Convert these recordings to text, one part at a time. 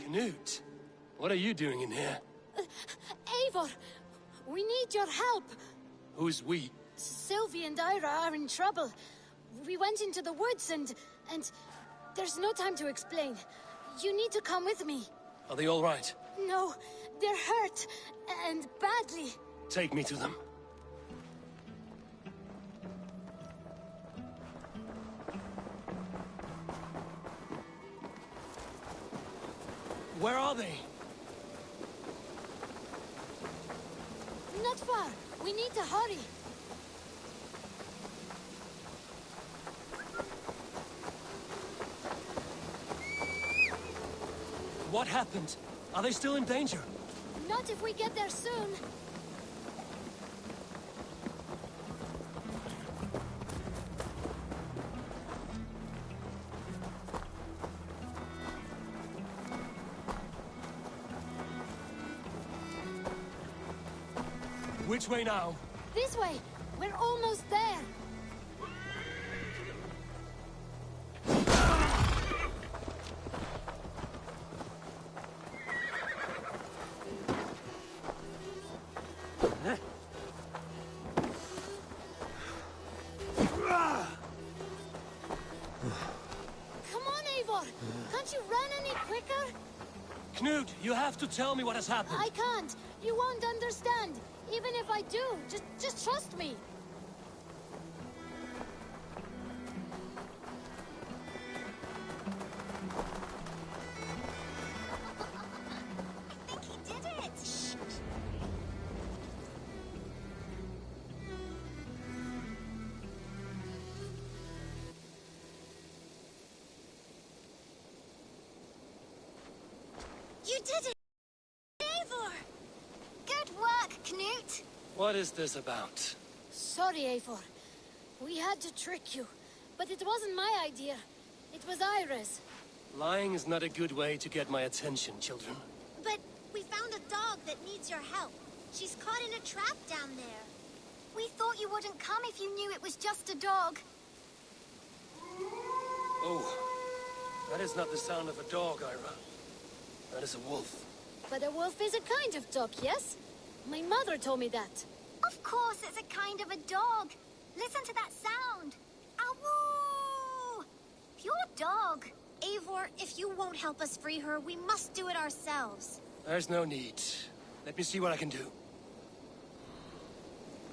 Knut, what are you doing in here? Eivor, we need your help. Who's we? Sylvie and Ira are in trouble. We went into the woods and... There's no time to explain. You need to come with me. Are they all right? No, they're hurt. And badly. Take me to them. Where are they? Not far. We need to hurry. What happened? Are they still in danger? Not if we get there soon. Which way now? This way. We're almost there. Come on, Eivor. Can't you run any quicker? Knut, you have to tell me what has happened. I can't. You won't understand. Even if I do, just trust me. I think he did it! Shh. You did it! Eivor! Good work, Knut! What is this about? Sorry, Eivor. We had to trick you. But it wasn't my idea. It was Ira's. Lying is not a good way to get my attention, children. But we found a dog that needs your help. She's caught in a trap down there. We thought you wouldn't come if you knew it was just a dog. Oh, that is not the sound of a dog, Ira. That is a wolf. But a wolf is a kind of dog, yes? My mother told me that. Of course it's a kind of a dog. Listen to that sound. Awoo! Pure dog. Eivor, if you won't help us free her, we must do it ourselves. There's no need. Let me see what I can do.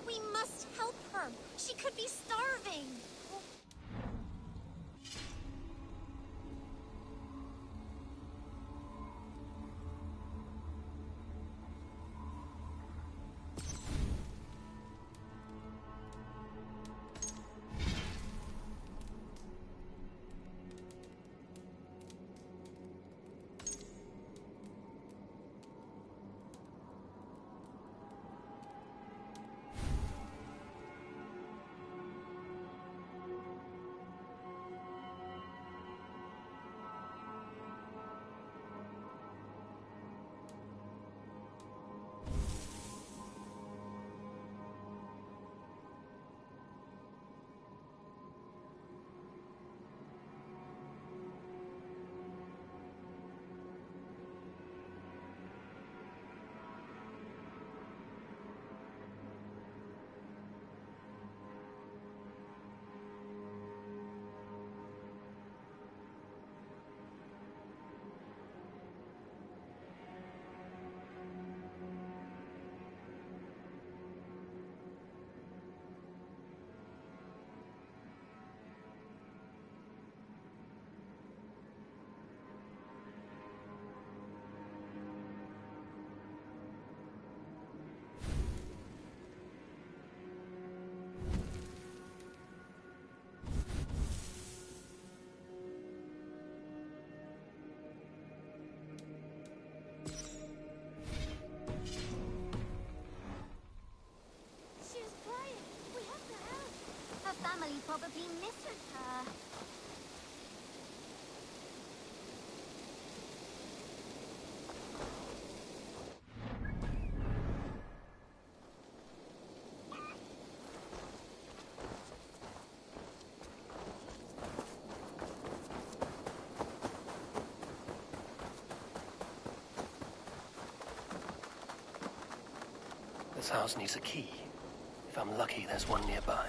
We must help her. She could be starving. Family probably misses her. This house needs a key. If I'm lucky, there's one nearby.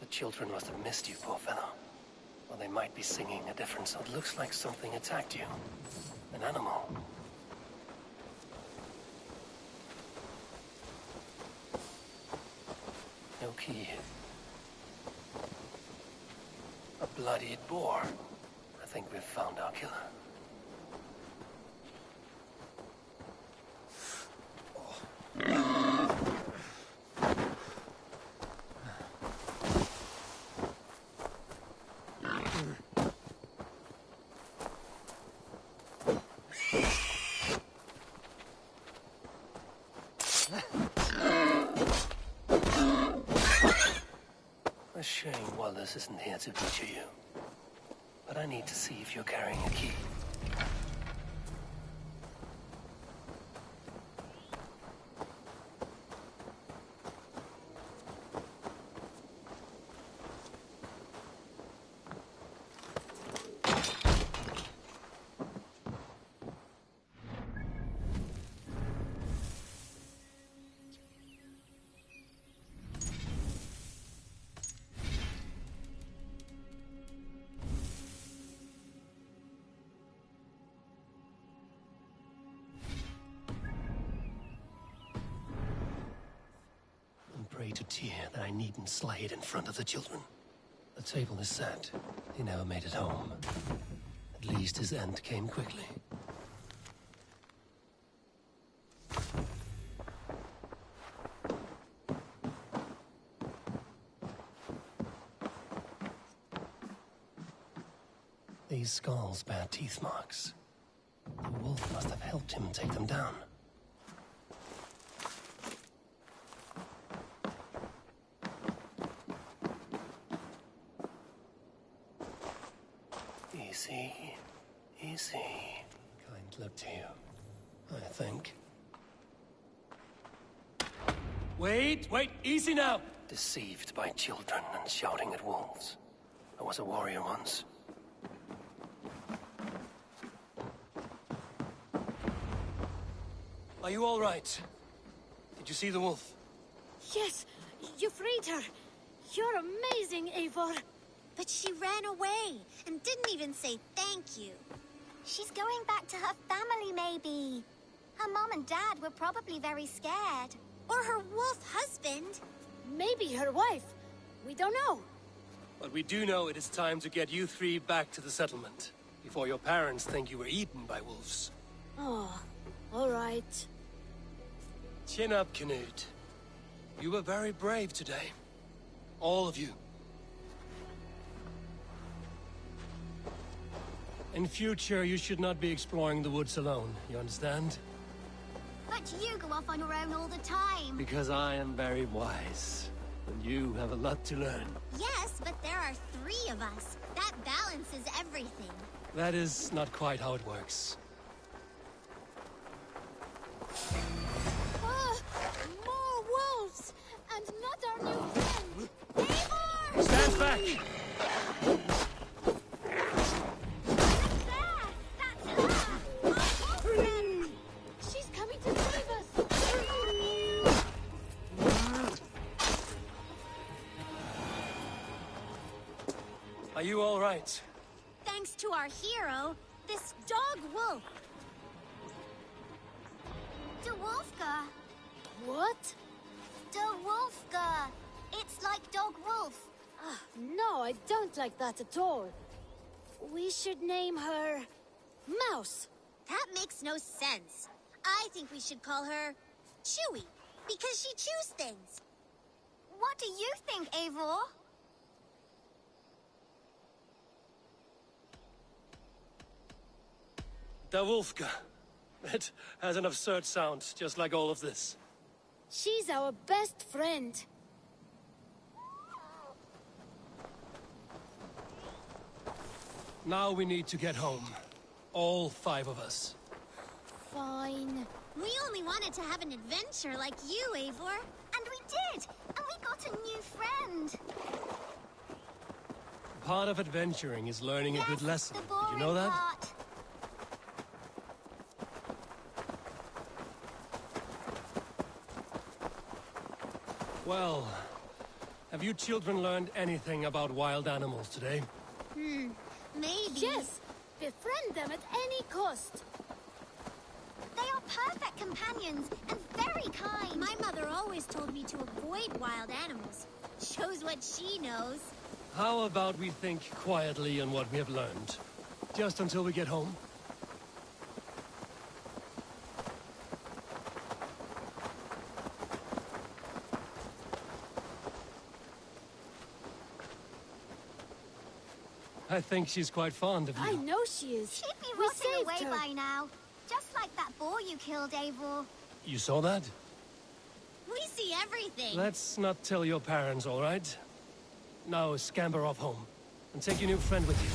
The children must have missed you, poor fellow. Or they might be singing a different song. It looks like something attacked you. An animal. No key. A bloodied boar. I think we've found our killer. A shame Wallace isn't here to feature you. But I need to see if you're carrying a key. Pray to Tyr that I needn't slay it in front of the children. The table is set. He never made it home. At least his end came quickly. These skulls bear teeth marks. The wolf must have helped him take them down. Easy, easy. Kind look to you, I think. Wait, easy now! Deceived by children and shouting at wolves. I was a warrior once. Are you all right? Did you see the wolf? Yes, you freed her. You're amazing, Eivor. But she ran away and didn't even say thank you. She's going back to her family, maybe. Her mom and dad were probably very scared. Or her wolf husband. Maybe her wife. We don't know. But we do know it is time to get you three back to the settlement. Before your parents think you were eaten by wolves. Oh, all right. Chin up, Canute. You were very brave today. All of you. In future, you should not be exploring the woods alone, you understand? But you go off on your own all the time. Because I am very wise. And you have a lot to learn. Yes, but there are 3 of us. That balances everything. That is not quite how it works. More wolves! And not our new friend! Eivor! Stand back! She's coming to save us! Are you all right? Thanks to our hero, this dog wolf. De Wolfka. What? De Wolfka. It's like dog wolf. No, I don't like that at all. We should name her... Mouse. That makes no sense. I think we should call her Chewy, because she chews things. What do you think, Eivor? Da Wolfka. It has an absurd sound, just like all of this. She's our best friend. Now we need to get home. All 5 of us. Fine. We only wanted to have an adventure like you, Eivor. And we did! And we got a new friend. Part of adventuring is learning a good lesson. The Did boring you know that? part. Well, have you children learned anything about wild animals today? Maybe. Yes! Befriend them at any cost! They are perfect companions and very kind. My mother always told me to avoid wild animals. Shows what she knows. How about we think quietly on what we have learned? Just until we get home? I think she's quite fond of you. I know she is. She'd be We rotting saved away her. by now. Just like that boar you killed, Eivor. You saw that? We see everything. Let's not tell your parents, all right? Now scamper off home. And take your new friend with you.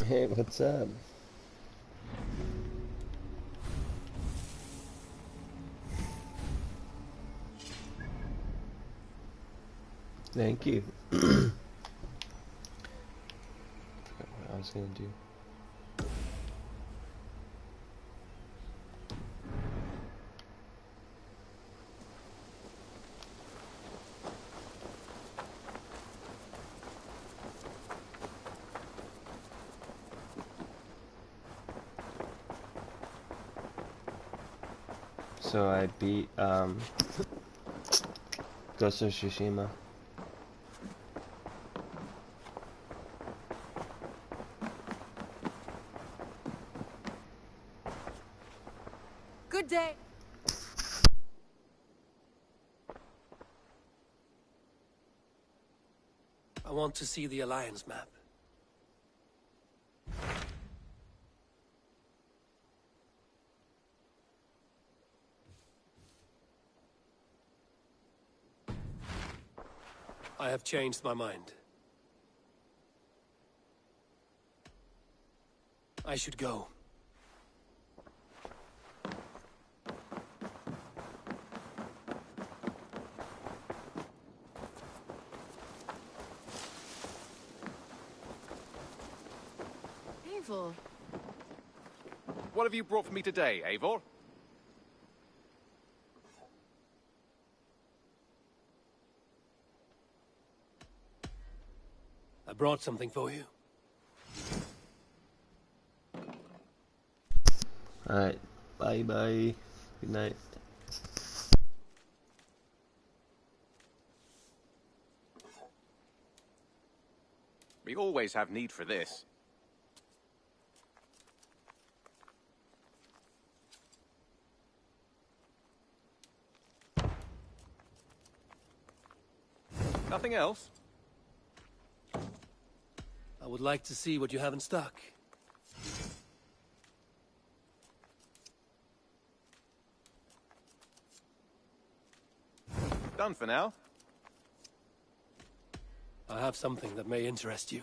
Hey, what's up? Thank you. What I was gonna do. So I beat Ghost of Tsushima. Good day. I want to see the Alliance map. I have changed my mind. I should go. Eivor. What have you brought for me today, Eivor? brought something for you. Alright, bye bye. Good night. We always have need for this. Nothing else? I would like to see what you have in stock. Done for now. I have something that may interest you.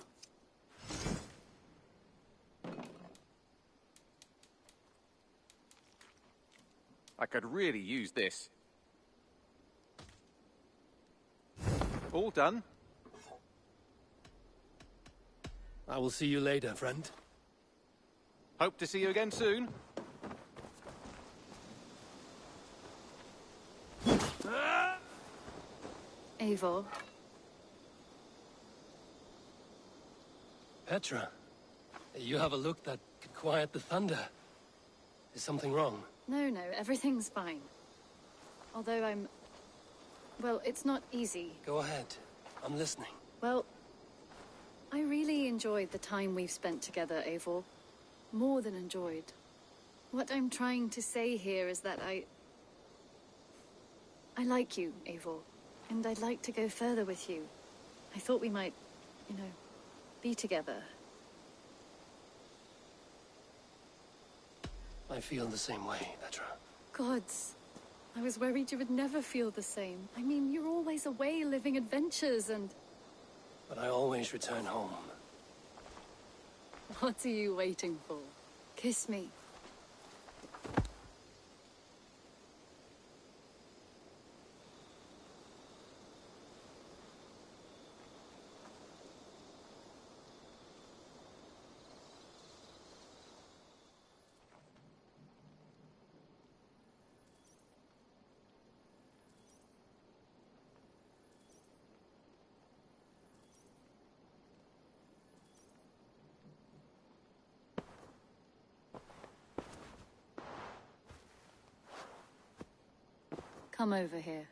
I could really use this. All done? I will see you later, friend. Hope to see you again soon. Eivor, Petra, you have a look that could quiet the thunder. Is something wrong? no, everything's fine. Although well, it's not easy. Go ahead. I'm listening. Well, I really enjoyed the time we've spent together, Eivor. More than enjoyed. What I'm trying to say here is that I like you, Eivor. And I'd like to go further with you. I thought we might, be together. I feel the same way, Petra. Gods. I was worried you would never feel the same. I mean, you're always away living adventures and... But I always return home. What are you waiting for? Kiss me. Come over here.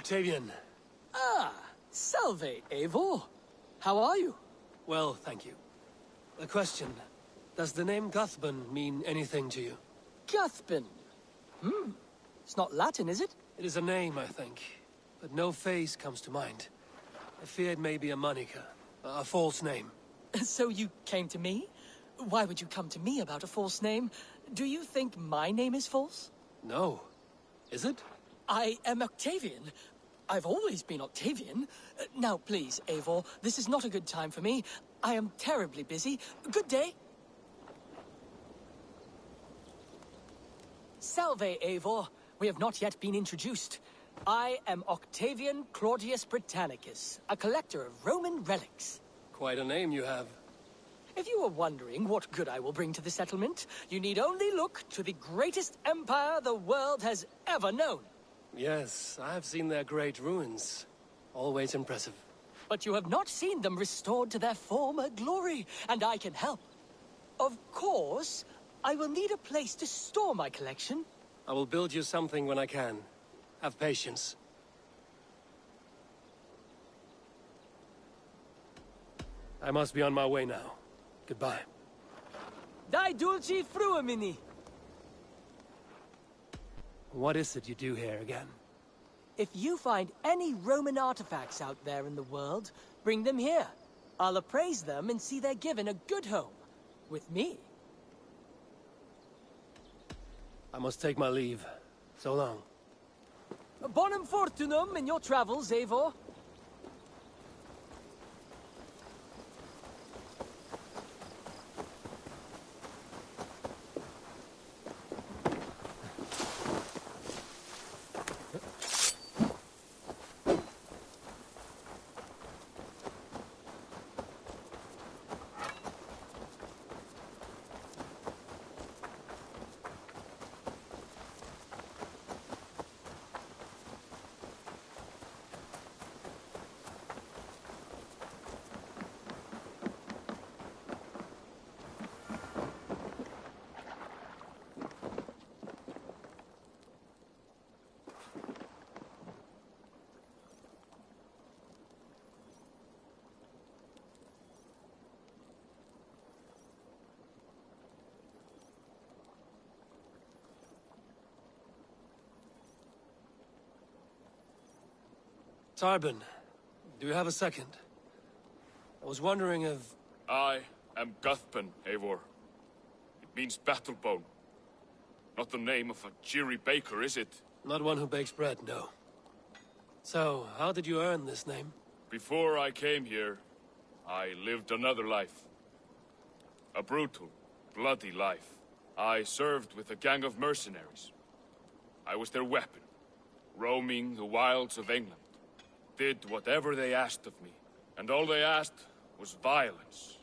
Octavian. Ah, salve, Eivor. How are you? Well, thank you. A question. Does the name Guthban mean anything to you? Guthban? It's not Latin, is it? It is a name, I think, but no face comes to mind. I fear it may be a moniker, a false name. So you came to me? Why would you come to me about a false name? Do you think my name is false? No. Is it? I am Octavian. I've always been Octavian. Now, please, Eivor, this is not a good time for me. I am terribly busy. Good day. Salve, Eivor. We have not yet been introduced. I am Octavian Claudius Britannicus, a collector of Roman relics. Quite a name you have. If you are wondering what good I will bring to the settlement, you need only look to the greatest empire the world has ever known. Yes, I have seen their great ruins. Always impressive. But you have not seen them restored to their former glory, and I can help. Of course, I will need a place to store my collection. I will build you something when I can. Have patience. I must be on my way now. Goodbye. Dai dulci fruamini. What is it you do here again? If you find any Roman artifacts out there in the world, bring them here. I'll appraise them and see they're given a good home. With me. I must take my leave. So long. Bonum fortunum in your travels, Eivor. Tarbin, do you have a second? I was wondering if... I am Guthban, Eivor. It means battlebone. Not the name of a cheery baker, is it? Not one who bakes bread, no. So, how did you earn this name? Before I came here, I lived another life. A brutal, bloody life. I served with a gang of mercenaries. I was their weapon, roaming the wilds of England. Did whatever they asked of me, and all they asked was violence.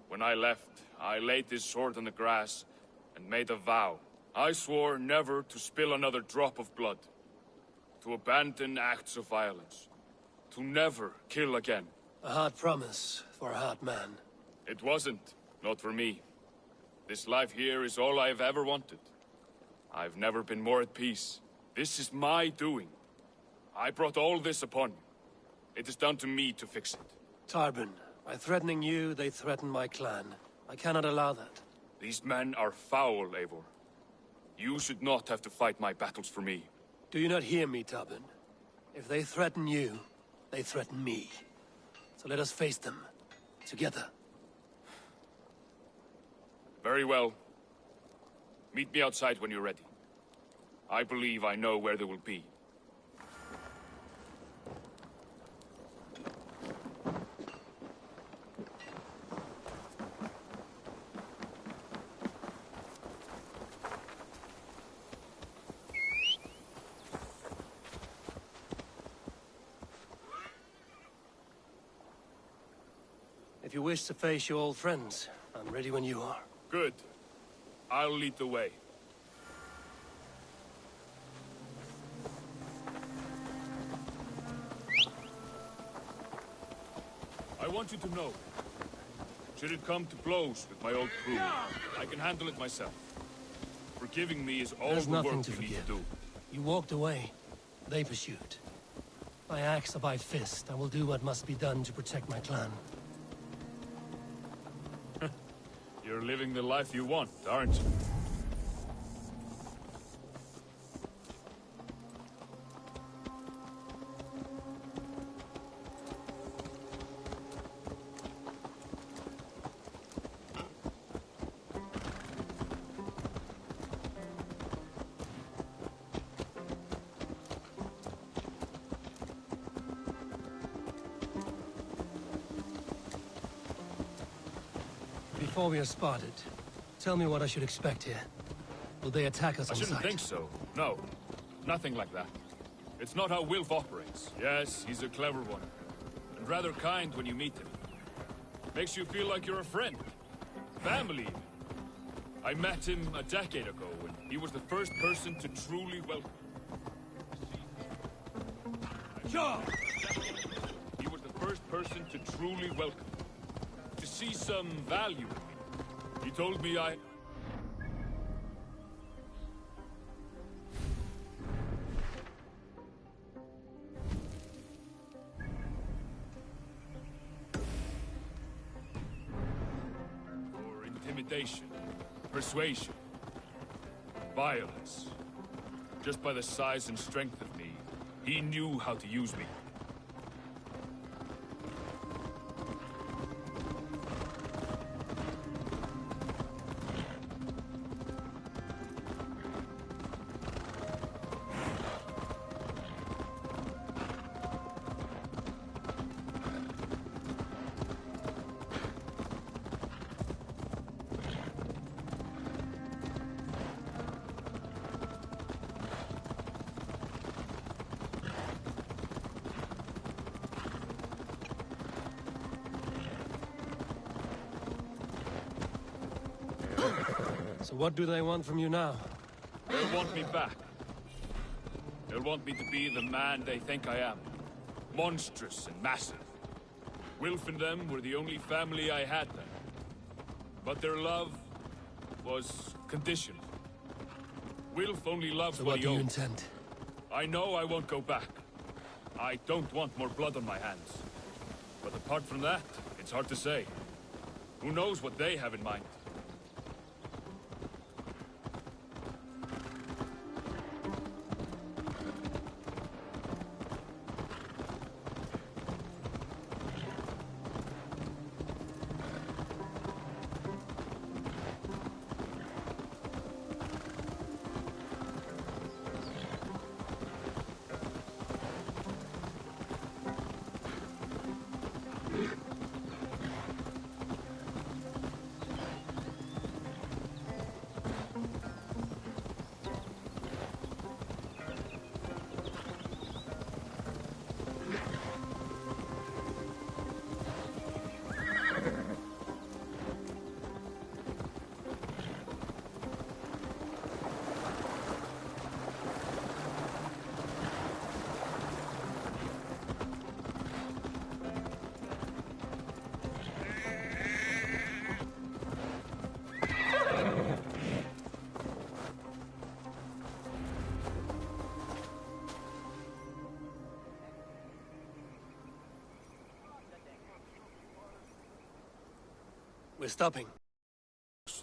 When I left, I laid this sword on the grass and made a vow. I swore never to spill another drop of blood, to abandon acts of violence, to never kill again. A hard promise for a hard man. It wasn't, not for me. This life here is all I've ever wanted. I've never been more at peace. This is my doing. I brought all this upon you. It is down to me to fix it. Tarbin, by threatening you, they threaten my clan. I cannot allow that. These men are foul, Eivor. You should not have to fight my battles for me. Do you not hear me, Tarbin? If they threaten you, they threaten me. So let us face them. Together. Very well. Meet me outside when you're ready. I believe I know where they will be. If you wish to face your old friends, I'm ready when you are. Good. I'll lead the way. I want you to know, should it come to blows with my old crew, I can handle it myself. Forgiving me is all There's the nothing work to we need forgive. to do. You walked away. They pursued. By axe or by fist, I will do what must be done to protect my clan. You're living the life you want, aren't you? Before we are spotted, tell me what I should expect here. Will they attack us I on shouldn't sight? think so. No. Nothing like that. It's not how Wilf operates. Yes, he's a clever one. And rather kind when you meet him. Makes you feel like you're a friend. Family, even. I met him a decade ago, and he was the first person to truly welcome... Sure. He was the first person to truly welcome me. To see some value in me. He told me I... For intimidation, persuasion, violence. Just by the size and strength of me, he knew how to use me. So what do they want from you now? They'll want me back. They'll want me to be the man they think I am. Monstrous and massive. Wilf and them were the only family I had then. But their love was conditional. Wilf only loves So what what he do you owns. intend? I know I won't go back. I don't want more blood on my hands. But apart from that, it's hard to say. Who knows what they have in mind? We're stopping.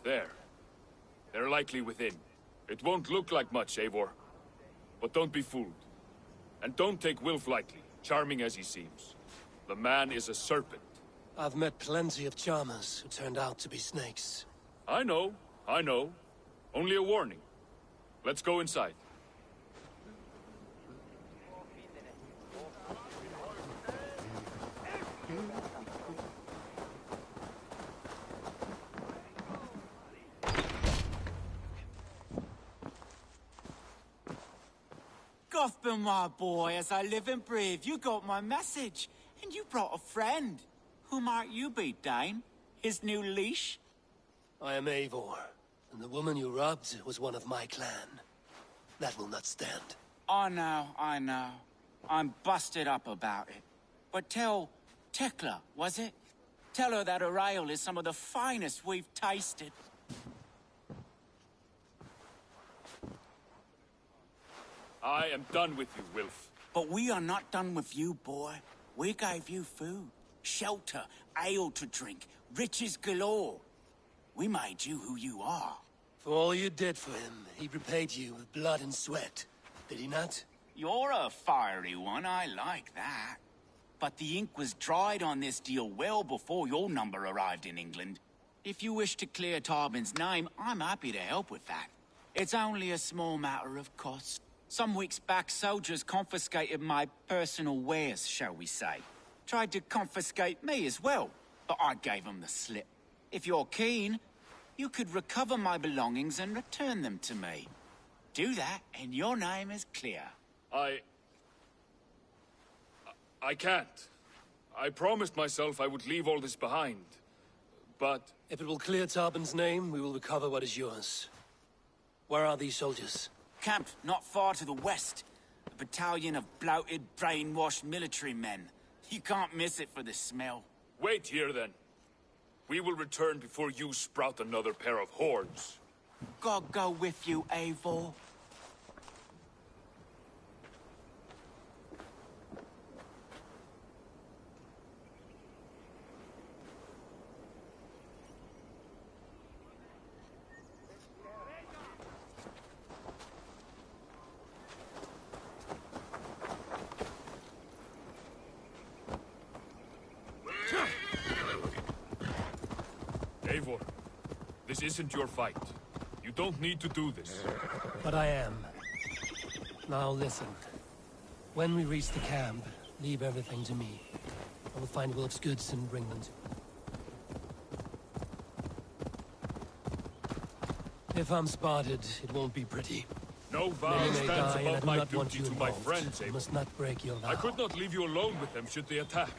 There. They're likely within. It won't look like much, Eivor. But don't be fooled. And don't take Wilf lightly, charming as he seems. The man is a serpent. I've met plenty of charmers who turned out to be snakes. I know. Only a warning. Let's go inside. Gotham, my boy, as I live and breathe, you got my message. And you brought a friend. Who might you be, Dane? His new leash? I am Eivor, and the woman you robbed was one of my clan. That will not stand. I know. I'm busted up about it. But tell Tekla, was it? Tell her that her ale is some of the finest we've tasted. I am done with you, Wilf. But we are not done with you, boy. We gave you food, shelter, ale to drink, riches galore. We made you who you are. For all you did for him, he repaid you with blood and sweat. Did he not? You're a fiery one, I like that. But the ink was dried on this deal well before your number arrived in England. If you wish to clear Tarbin's name, I'm happy to help with that. It's only a small matter of cost. Some weeks back, soldiers confiscated my personal wares, shall we say. Tried to confiscate me as well, but I gave them the slip. If you're keen, you could recover my belongings and return them to me. Do that, and your name is clear. I can't. I promised myself I would leave all this behind. But... If it will clear Tarbin's name, we will recover what is yours. Where are these soldiers? Camped not far to the west. A battalion of bloated, brainwashed military men. You can't miss it for the smell. Wait here, then. We will return before you sprout another pair of horns. God go with you, Eivor. Eivor, this isn't your fight. You don't need to do this. But I am. Now listen. When we reach the camp, leave everything to me. I will find Wilf's goods and bring them to you. If I'm spotted, it won't be pretty. No vow Many may stands die, and I above do my not want duty you to my involved. friends, You Eivor. must not break your vow. I could not leave you alone with them should they attack.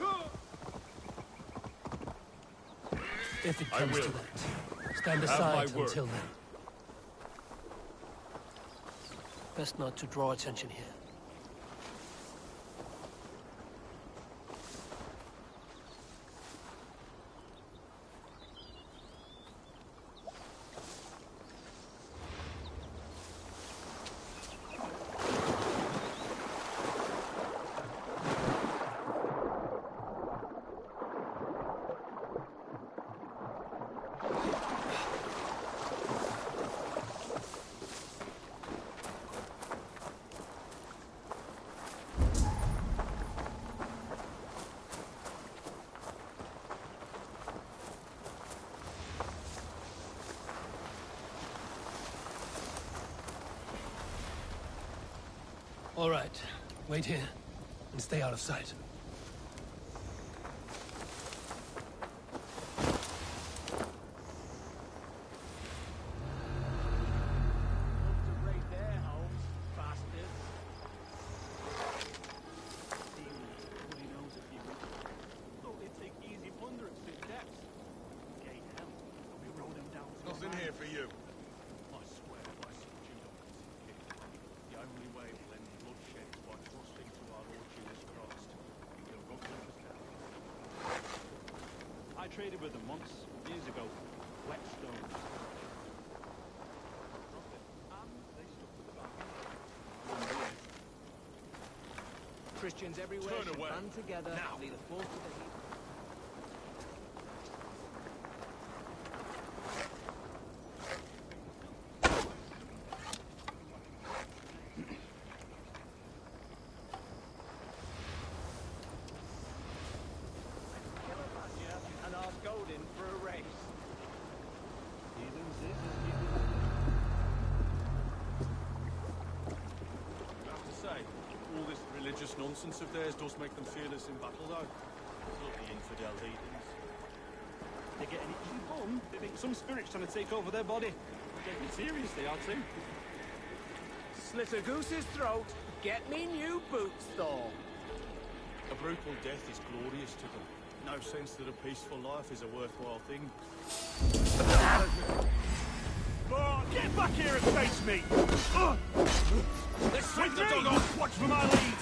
If it I comes will. to that. Stand Have aside my word. until then. Best not to draw attention here. All right. Wait here and stay out of sight. Nothing here for you. I swear by St. Judah, the only way we'll end bloodshed is by trusting to our Lord Jesus Christ. We will run with the I traded with them once, years ago. Whetstones. And they stuck to the back. Christians everywhere Turn should away. band together Now. and lead a force to the heat. And ask Odin for a race. I have to say, all this religious nonsense of theirs does make them fearless in battle, though. Bloody infidel heathens. They get an itchy bum. They think some spirit's trying to take over their body. Take it serious, they are too. Slit a goose's throat. Get me new boots, Thor. A brutal death is glorious to them. No sense that a peaceful life is a worthwhile thing. Oh, get back here and face me! Let's sweep the dog off! Watch for my lead!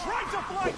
Try to flank!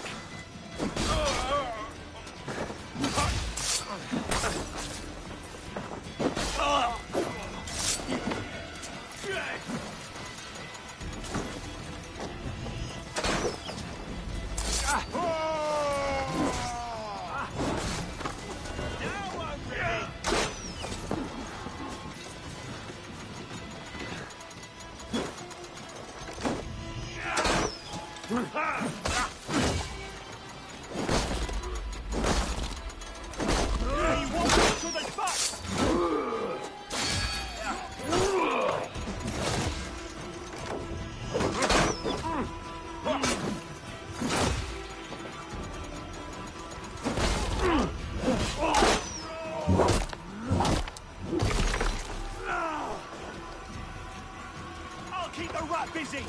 easy!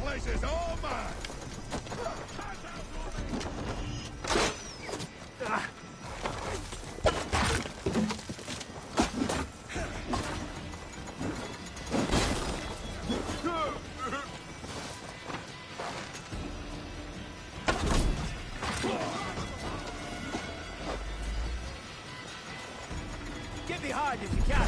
Place is all mine! Get behind if you can!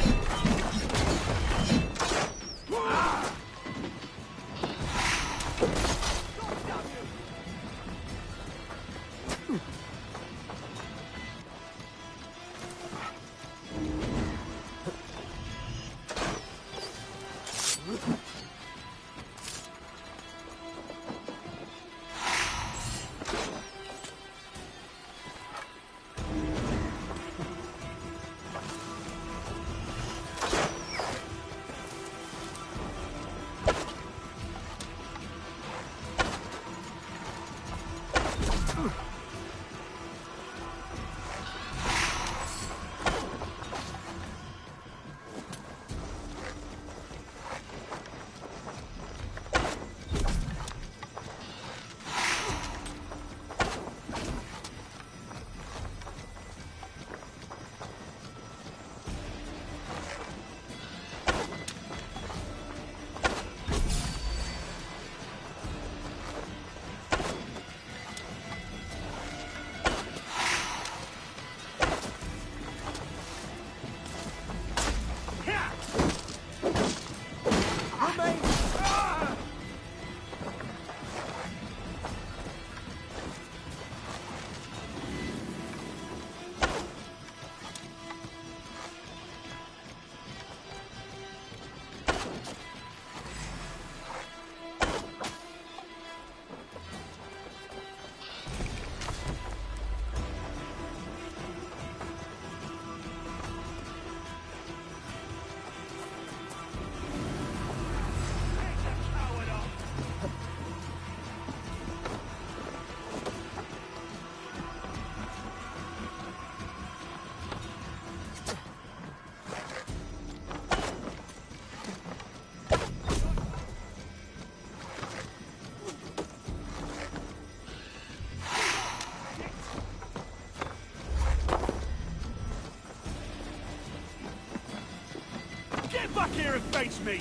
Get back here and face me!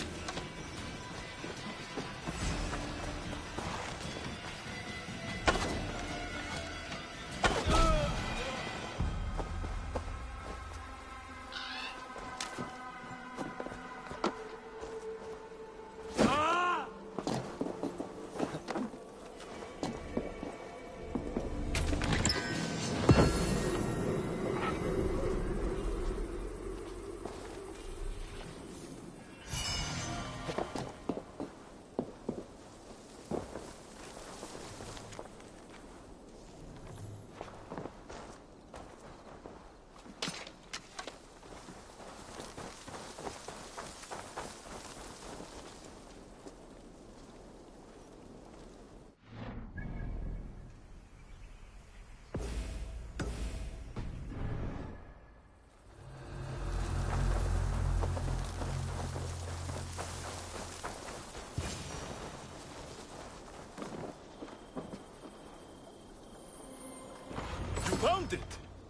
Found it!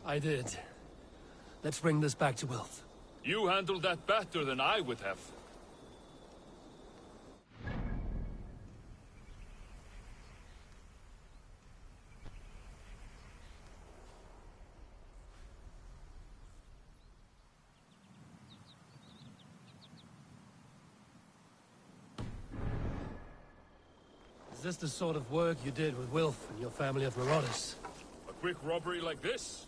I did. Let's bring this back to Wilf. You handled that better than I would have. Is this the sort of work you did with Wilf and your family of marauders? A quick robbery like this?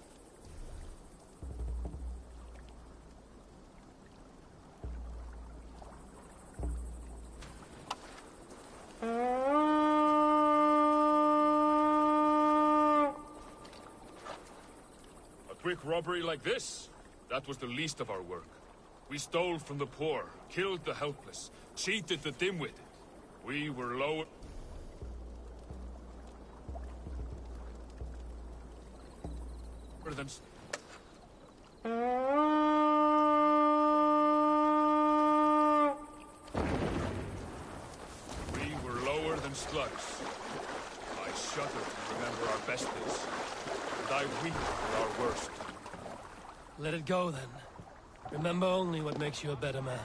A quick robbery like this? That was the least of our work. We stole from the poor, killed the helpless, cheated the dim-witted. We were low... than... run slugs. I shudder to remember our best days, and I weep for our worst. Let it go, then. Remember only what makes you a better man.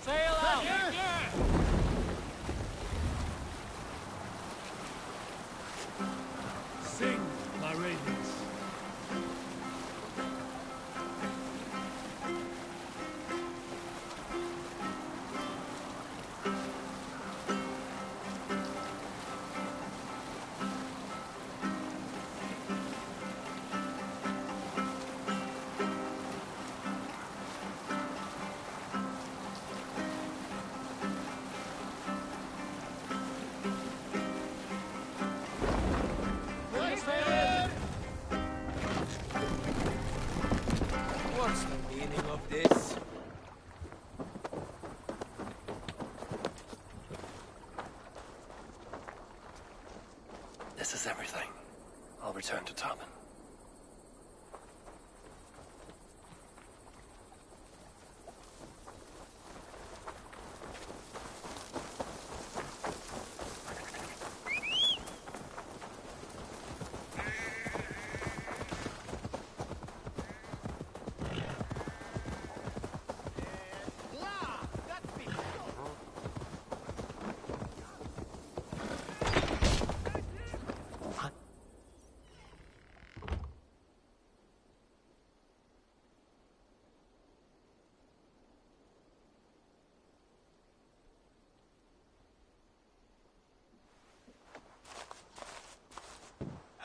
Sail out! Sing, my radiance. What's the meaning of this? This is everything. I'll return to Tarman.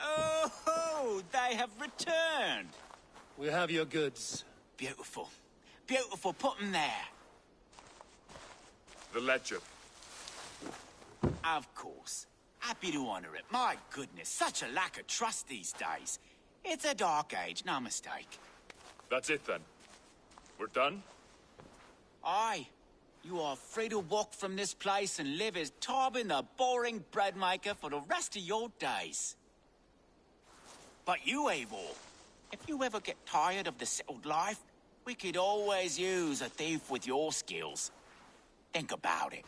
Oh, they have returned. We have your goods. Beautiful. Beautiful. Put them there. The ledger. Of course. Happy to honor it. My goodness, such a lack of trust these days. It's a dark age, no mistake. That's it then. We're done? Aye. You are free to walk from this place and live as Tobin the boring bread maker for the rest of your days. But you, Eivor, if you ever get tired of the settled life, we could always use a thief with your skills. Think about it.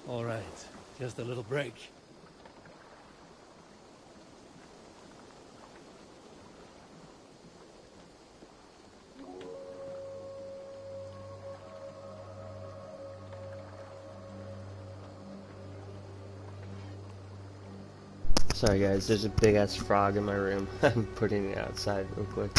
All right, just a little break. Sorry guys, there's a big ass frog in my room. I'm putting it outside real quick.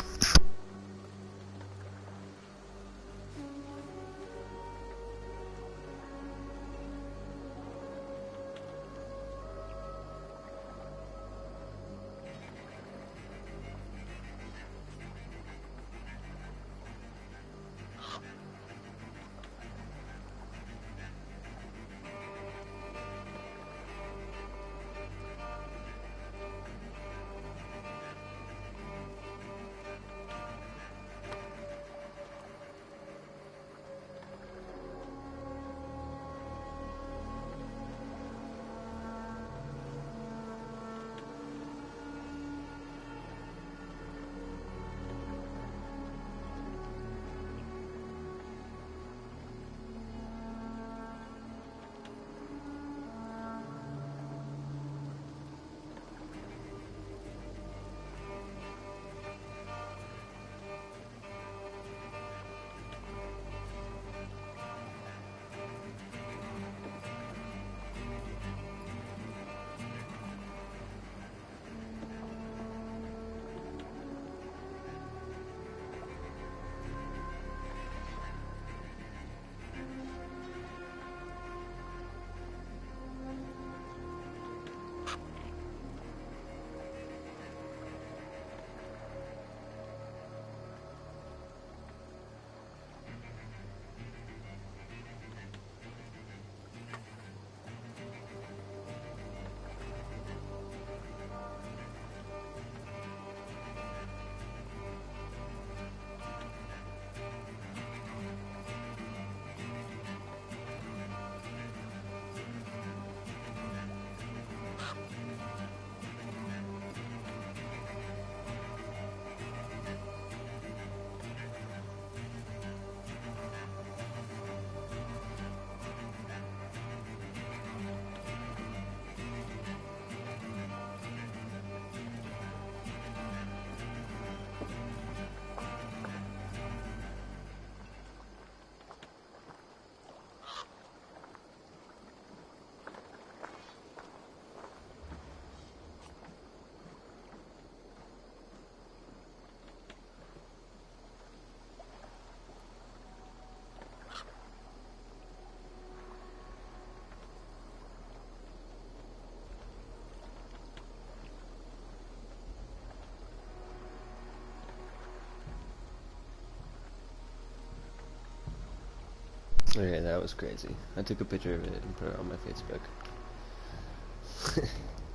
Okay, that was crazy. I took a picture of it and put it on my Facebook.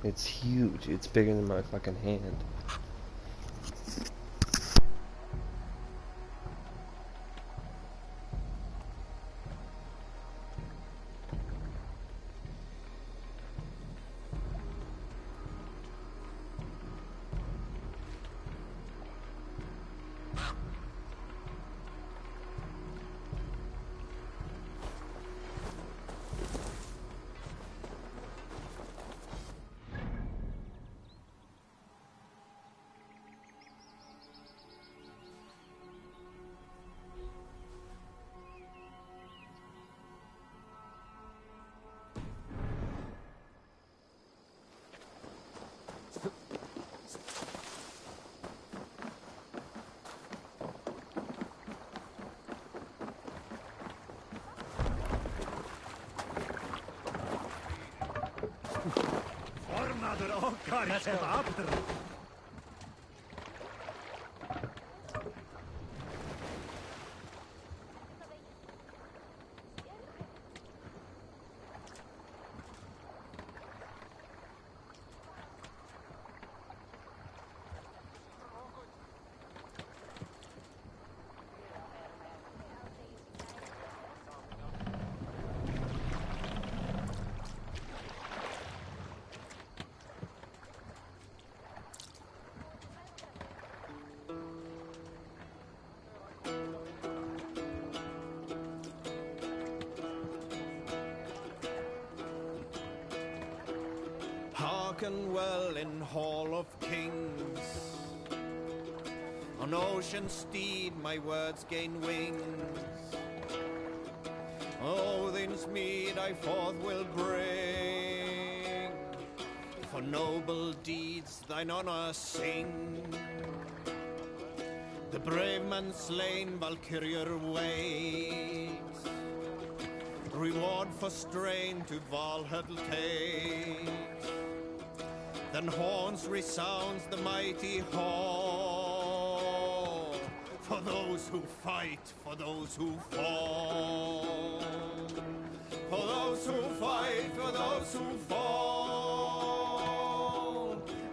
It's huge. It's bigger than my fucking hand. Let's go. Hearken well in Hall of Kings. On ocean steed my words gain wings. Odin's mead I forth will bring. For noble deeds thine honor sing. The brave man slain Valkyrier waits. Reward for strain to Valhalla takes. Then horns resounds the mighty hall. For those who fight, for those who fall. For those who fight, for those who fall.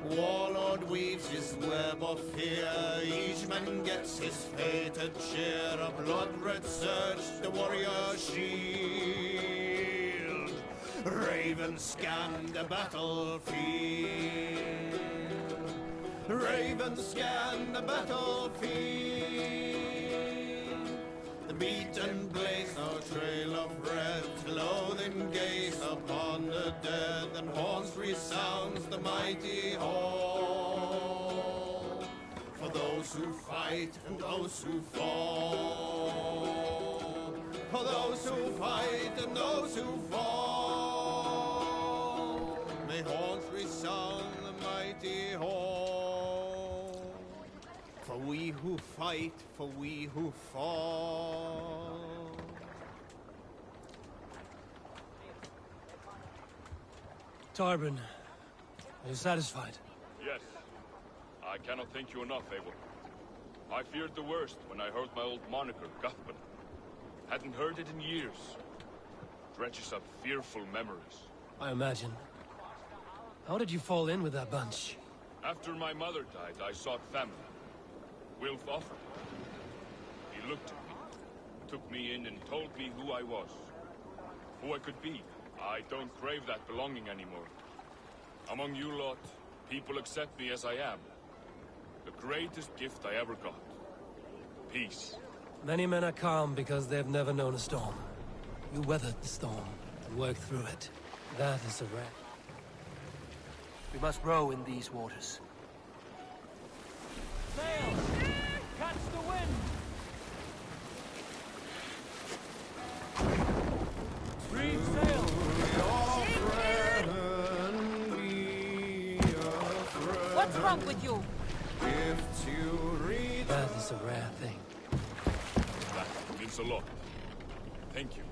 Warlord weaves his web of fear. Each man gets his fated share. A blood-red surge, the warrior shield. Ravens scan the battlefield. Ravens scan the battlefield. The beaten blaze, no trail of red. Loathing gaze upon the dead. And horns resounds the mighty hall. For those who fight and those who fall. For those who fight and those who fall. May horns resound the mighty hall. For we who fight, for we who fall. Tarbin, are you satisfied? Yes. I cannot thank you enough, Abel. I feared the worst when I heard my old moniker, Guthman. Hadn't heard it in years. Dredges up fearful memories. I imagine. How did you fall in with that bunch? After my mother died, I sought family. Wilf offered it. He looked at me, took me in and told me who I was. Who I could be. I don't crave that belonging anymore. Among you lot, people accept me as I am. The greatest gift I ever got. Peace. Many men are calm because they've never known a storm. You weathered the storm and worked through it. That is a rare. We must row in these waters. Sail! Catch the wind! Reef sail! What's wrong with you? That is a rare thing. That means a lot. Thank you.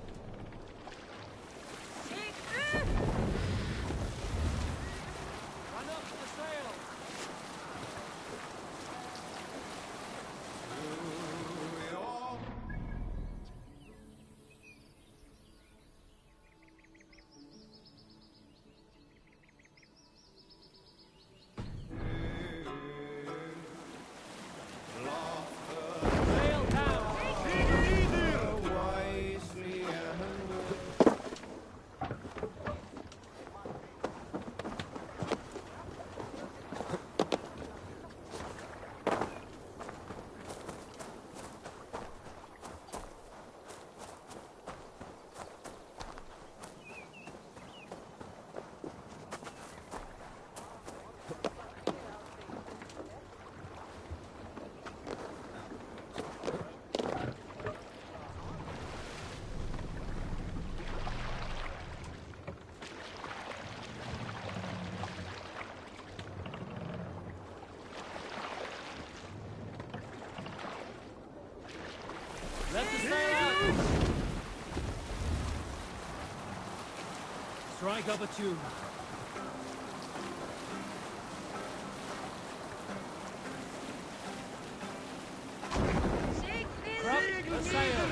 Run up to the sail! Sail down! Let the sail out! Strike up a tune. Prop the sail!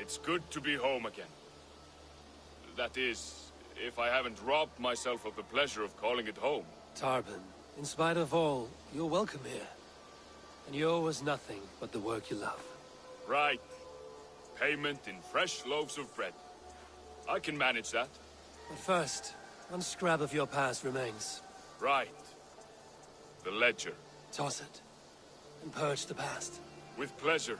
It's good to be home again. That is, if I haven't robbed myself of the pleasure of calling it home. Tarban, in spite of all, you're welcome here. And you owe us nothing but the work you love. Right. Payment in fresh loaves of bread. I can manage that. But first, one scrap of your past remains. Right. The ledger. Toss it, and purge the past. With pleasure.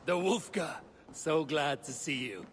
The Wolfka! So glad to see you.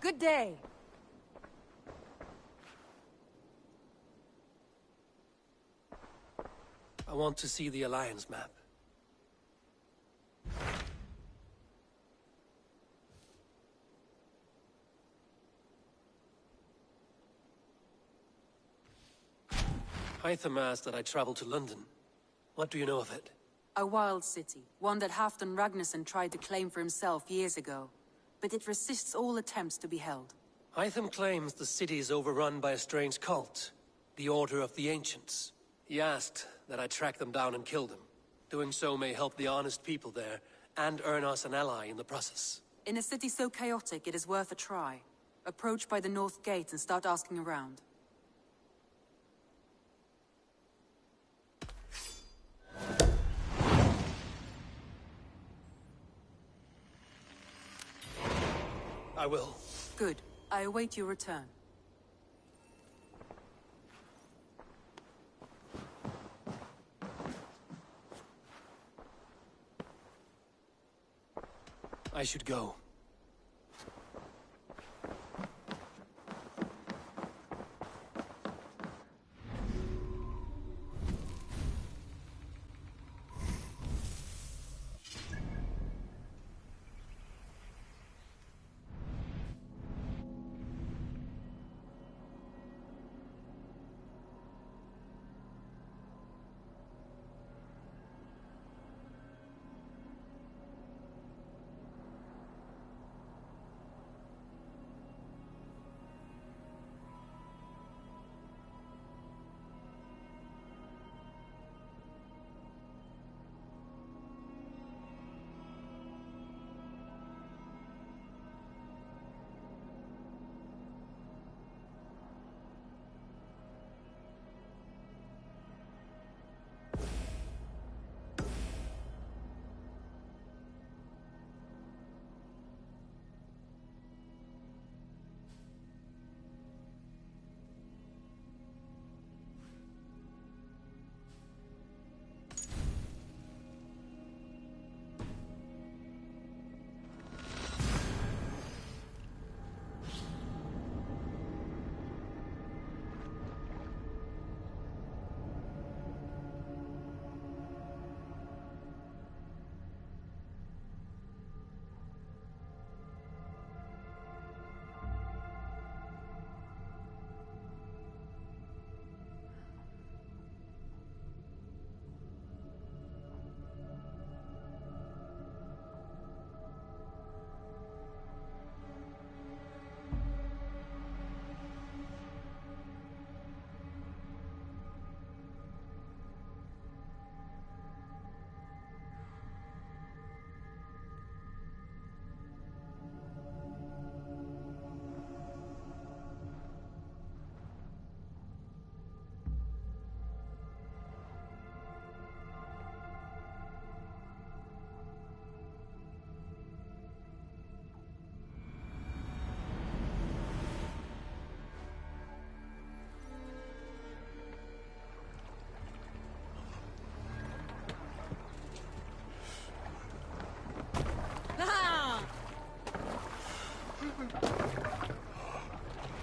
Good day. I want to see the Alliance map. Hytham asked that I travel to London. What do you know of it? A wild city, one that Halfdan Ragnarsson tried to claim for himself years ago. But it resists all attempts to be held. Hytham claims the city is overrun by a strange cult, the Order of the Ancients. He asked that I track them down and kill them. Doing so may help the honest people there, and earn us an ally in the process. In a city so chaotic, it is worth a try. Approach by the north gate and start asking around. I will. Good. I await your return. I should go.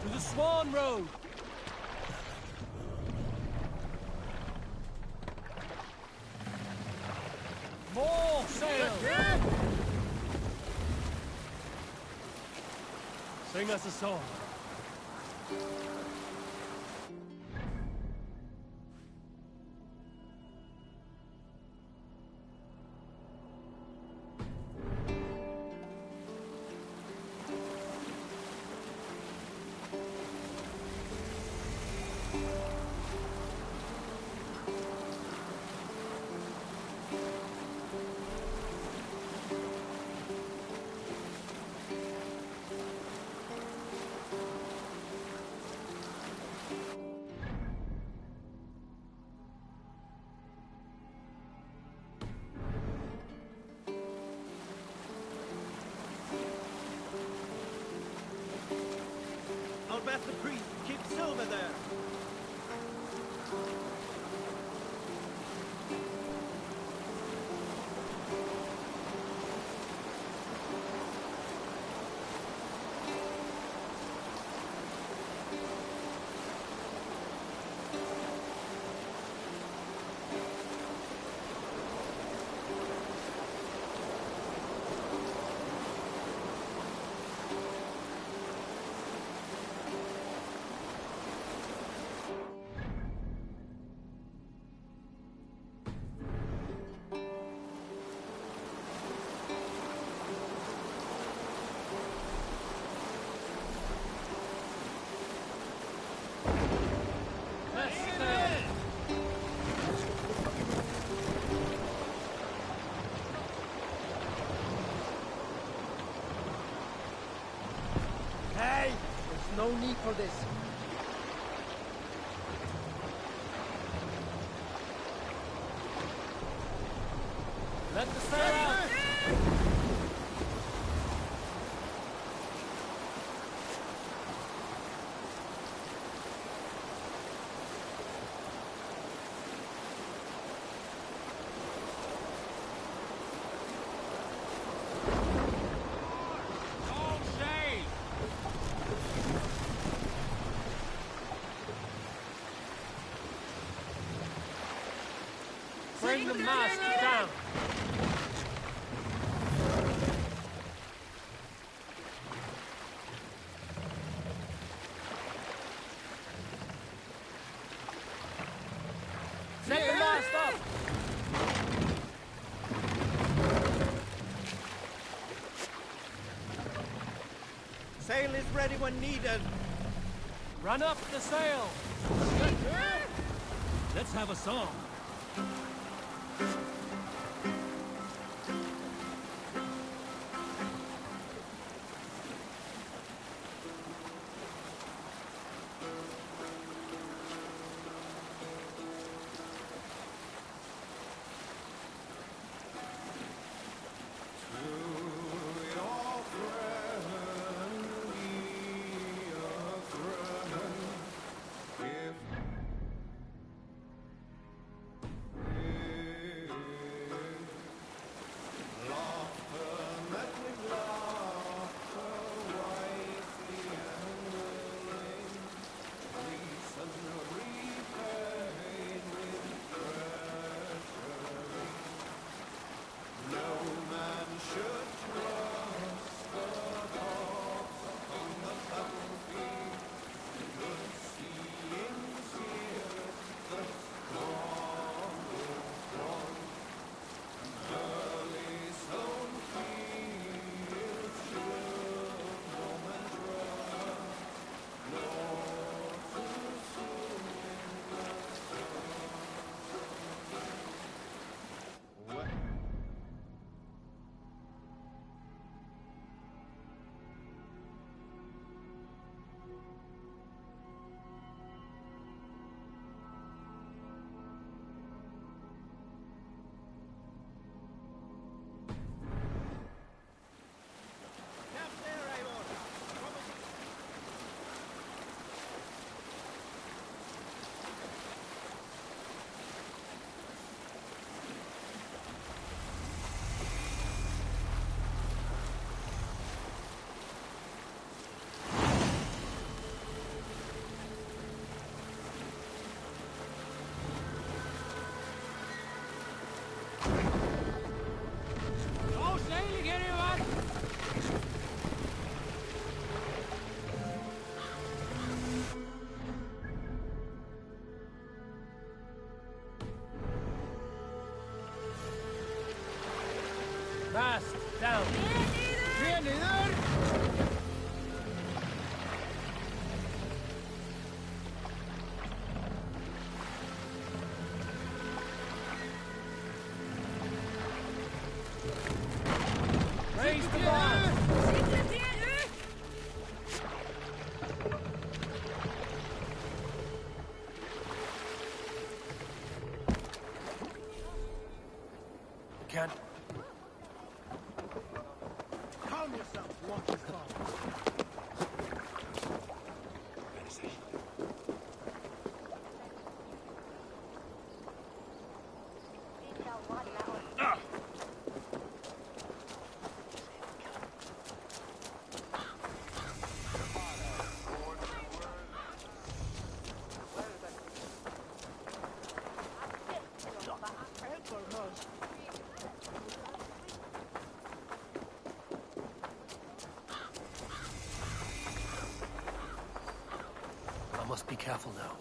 To the Swan Road! More sail! Sing us a song. eat for this. Let the sail out! Bring the mast down! Set the mast up! Sail is ready when needed. Run up the sail! Let's have a song. Mast down! Raise the mast! Can't. Calm yourself, walking strong. I must be careful now.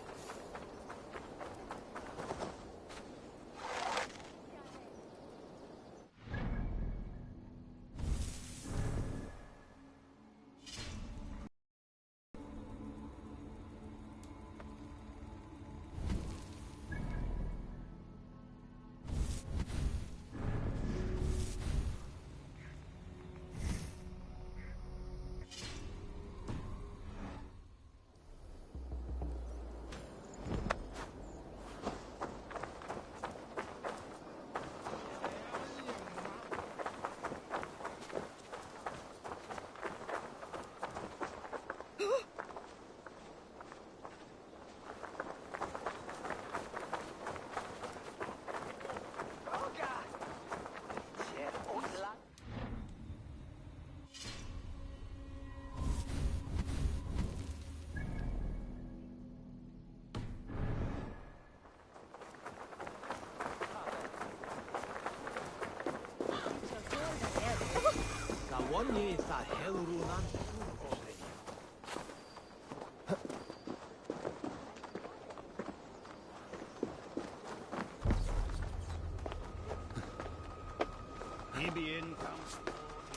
Ibien comes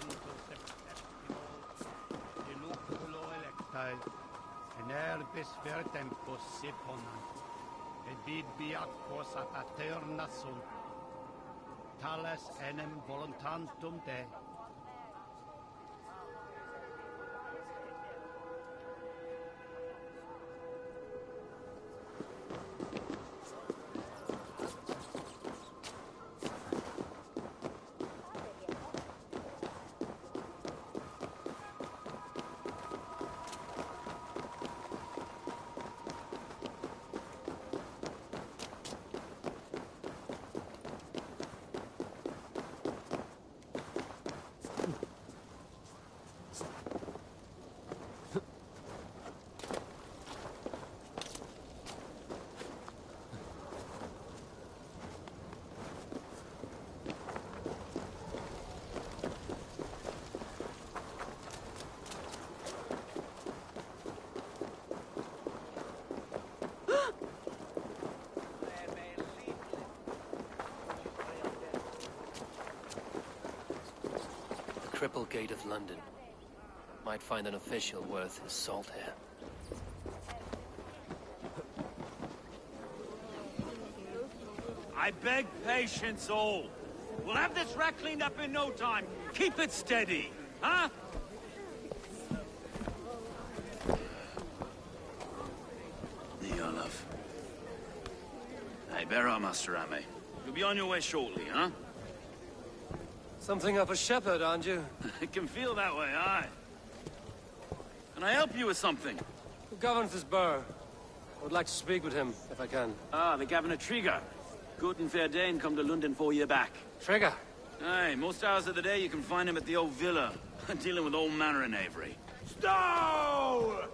into Inuculo electai, and erbis vertempus siponant, et vid biacquos a paterna sunt, tales enem voluntantum Dei. Triple Gate of London. Might find an official worth his salt here. I beg patience, all. We'll have this wreck cleaned up in no time. Keep it steady, huh? Olaf. Hey, bear up, Master Ame. You'll be on your way shortly, huh? Something of a shepherd, aren't you? It can feel that way, aye. Can I help you with something? Who governs this burgh? I would like to speak with him, if I can. Ah, the Governor Trigger. Good and fair Dane come to London 4 year back. Trigger? Aye, most hours of the day you can find him at the old villa, dealing with all manner in Avery. Stow!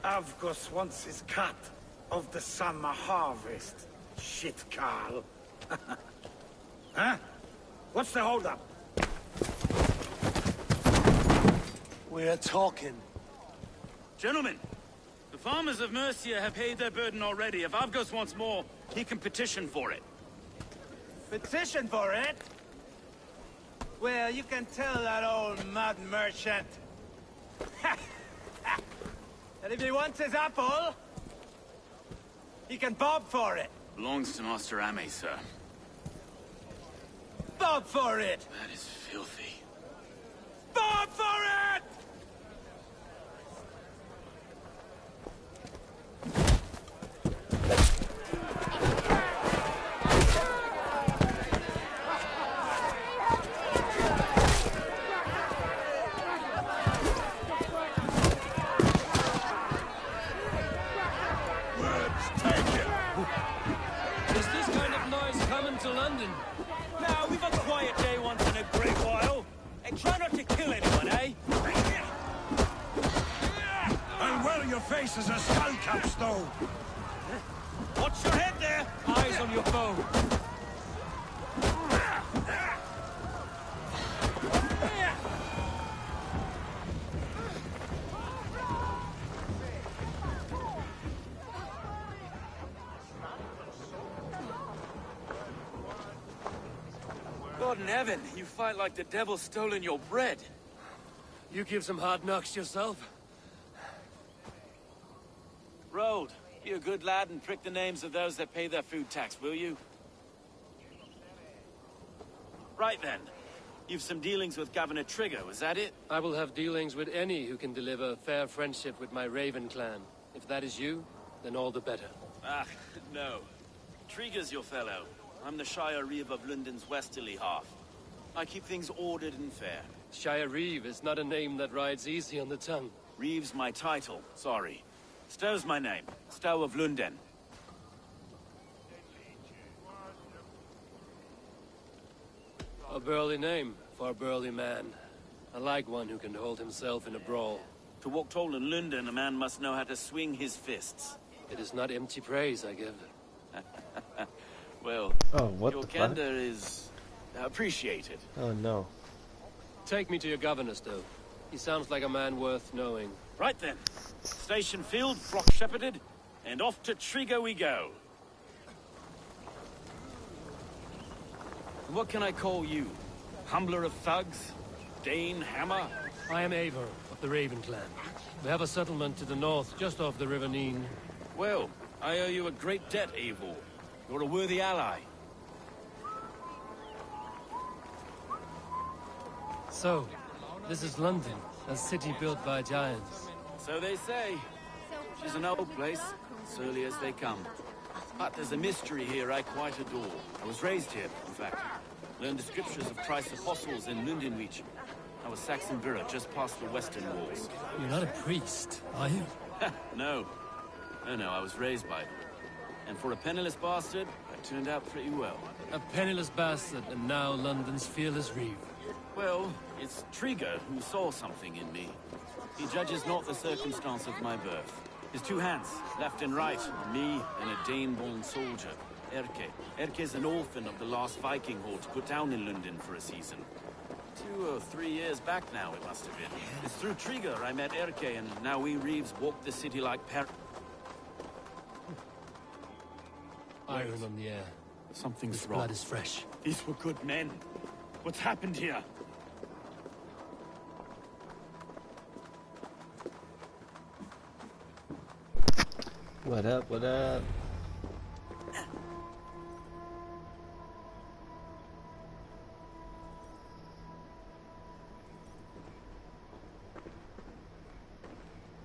Avgos wants his cut of the summer harvest. Shit, Carl. Huh? What's the holdup? We're talking. Gentlemen, the farmers of Mercia have paid their burden already. If Avgos wants more, he can petition for it. Petition for it? Well, you can tell that old mud merchant that if he wants his apple, he can bob for it. Belongs to Master Ame, sir. Bob for it! That is filthy. Bob for it! Is this kind of noise coming to London? Now, we've a quiet day once in a great while. And try not to kill anyone, eh? And well, your face is a skull capstone. Watch your head there! Eyes on your foe. God in heaven, you fight like the devil's stolen your bread. You give some hard knocks yourself. Road, be a good lad and prick the names of those that pay their food tax, will you? Right then. You've some dealings with Governor Trigger, was that it? I will have dealings with any who can deliver fair friendship with my Raven clan. If that is you, then all the better. Ah, no. Trigger's your fellow. I'm the Shire Reeve of London's westerly half. I keep things ordered and fair. Shire Reeve is not a name that rides easy on the tongue. Reeve's my title, sorry. Stow's my name. Stow of London. A burly name for a burly man. I like one who can hold himself in a brawl. To walk tall in London, a man must know how to swing his fists. It is not empty praise I give. Well, what your the fuck? candor is appreciated. Oh no. Take me to your governor, Stowe. He sounds like a man worth knowing. Right then. Station filled, flock shepherded, and off to Trigo we go. What can I call you? Humbler of thugs? Dane Hammer? I am Eivor of the Raven clan. We have a settlement to the north, just off the River Neen. Well, I owe you a great debt, Eivor. You're a worthy ally. So, this is London, a city built by giants. So they say. She's an old place, surly as they come. But there's a mystery here I quite adore. I was raised here, in fact. Learned the scriptures of Christ's apostles in Lundenreach. I was Saxon Borough, just past the western walls. You're not a priest, are you? No. No, I was raised by them. And for a penniless bastard, I turned out pretty well. A penniless bastard, and now London's fearless reeve. Well, it's Trigo who saw something in me. He judges not the circumstance of my birth. His two hands, left and right, on me and a Dane-born soldier, Erke. Erke's an orphan of the last Viking horde put down in London for a season. 2 or 3 years back now, it must have been. It's through Trigo I met Erke, and now we Reeves walk the city like Iron on the air. Something's His wrong. blood is fresh. These were good men. What's happened here? What up, what up?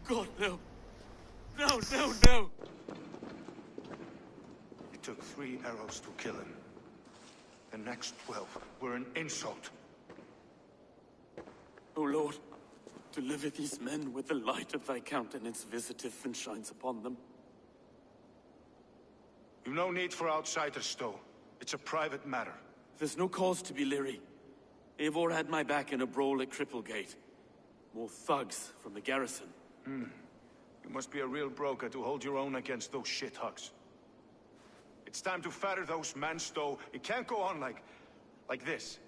God, no. No, no, no! It took 3 arrows to kill him. The next 12 were an insult. O Lord, deliver these men with the light of thy countenance visiteth and shines upon them. You've no need for outsiders, Stowe. It's a private matter. There's no cause to be leery. Eivor had my back in a brawl at Cripplegate. More thugs from the garrison. You must be a real broker to hold your own against those shithugs. It's time to fetter those men, Stowe. It can't go on like this.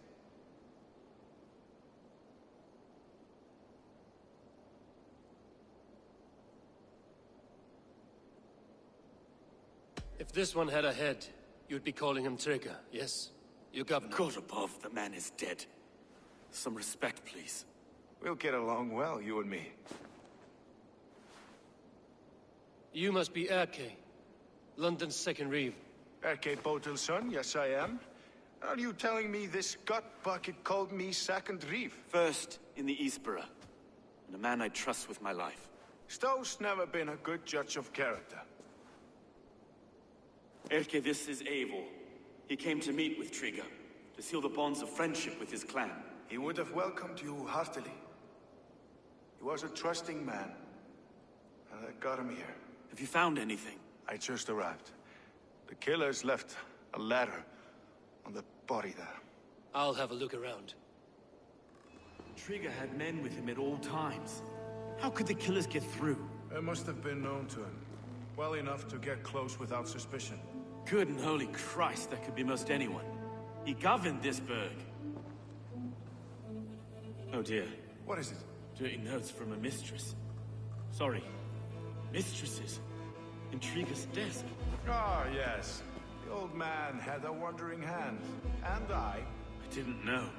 If this one had a head, you'd be calling him Trigger, yes? Your governor. God above, the man is dead. Some respect, please. We'll get along well, you and me. You must be Erke, London's second reeve. Erke Botil's son, yes I am. Are you telling me this gut bucket called me second reeve? First in the Eastborough, and a man I trust with my life. Stowe's never been a good judge of character. Erke, this is Eivor. He came to meet with Trigger, to seal the bonds of friendship with his clan. He would have welcomed you heartily. He was a trusting man, and I got him here. Have you found anything? I just arrived. The killers left a ladder on the body there. I'll have a look around. Trigger had men with him at all times. How could the killers get through? They must have been known to him. Well enough to get close without suspicion. Good and holy Christ, that could be most anyone. He governed this burg. Oh dear. What is it? Dirty notes from a mistress. Sorry. Mistresses. In Trigger's desk. Ah, yes. The old man had a wandering hand. And I didn't know.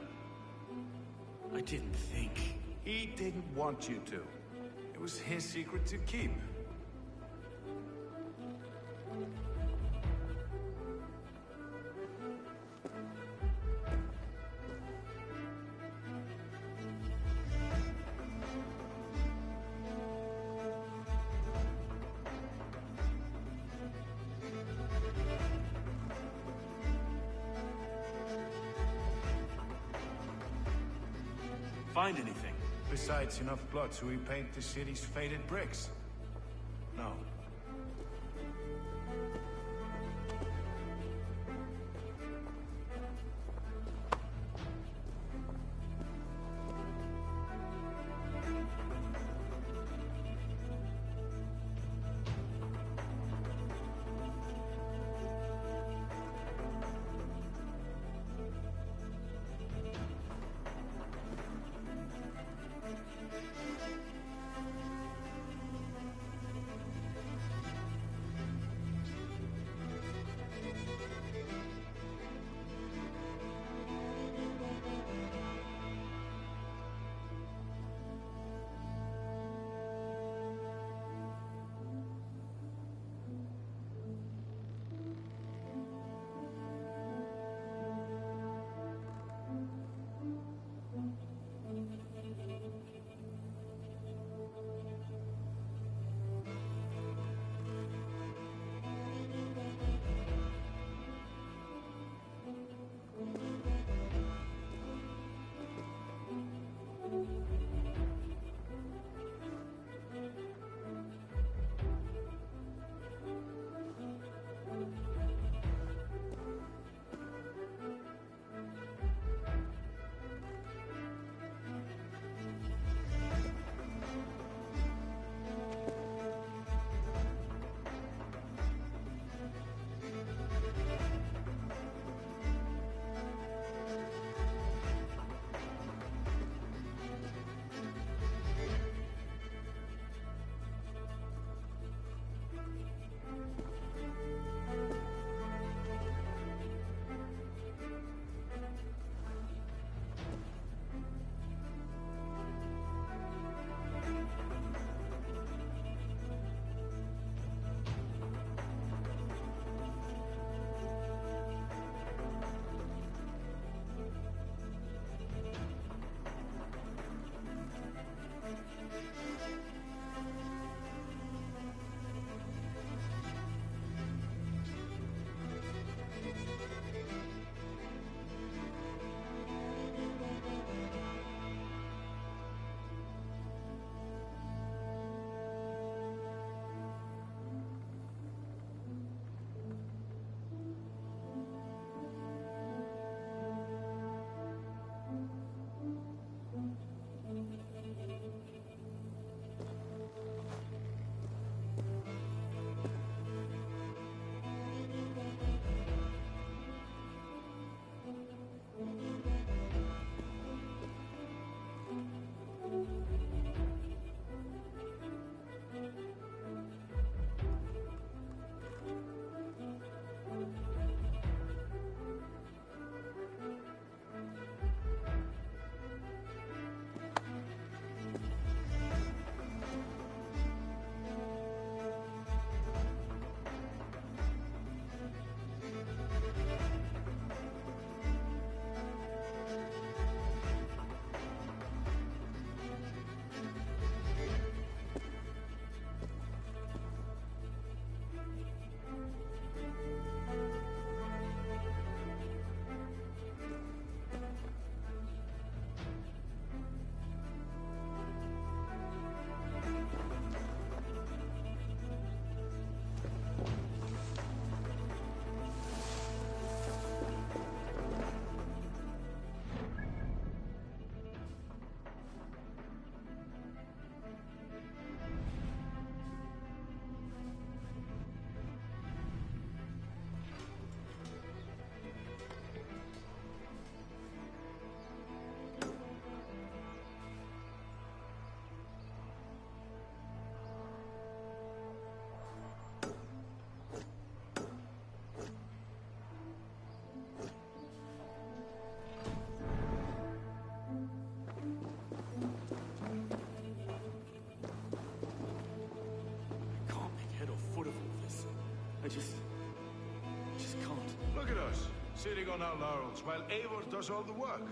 I didn't think. He didn't want you to. It was his secret to keep. Find anything? Besides enough blood to repaint the city's faded bricks? No. I just can't. Look at us, sitting on our laurels while Eivor does all the work.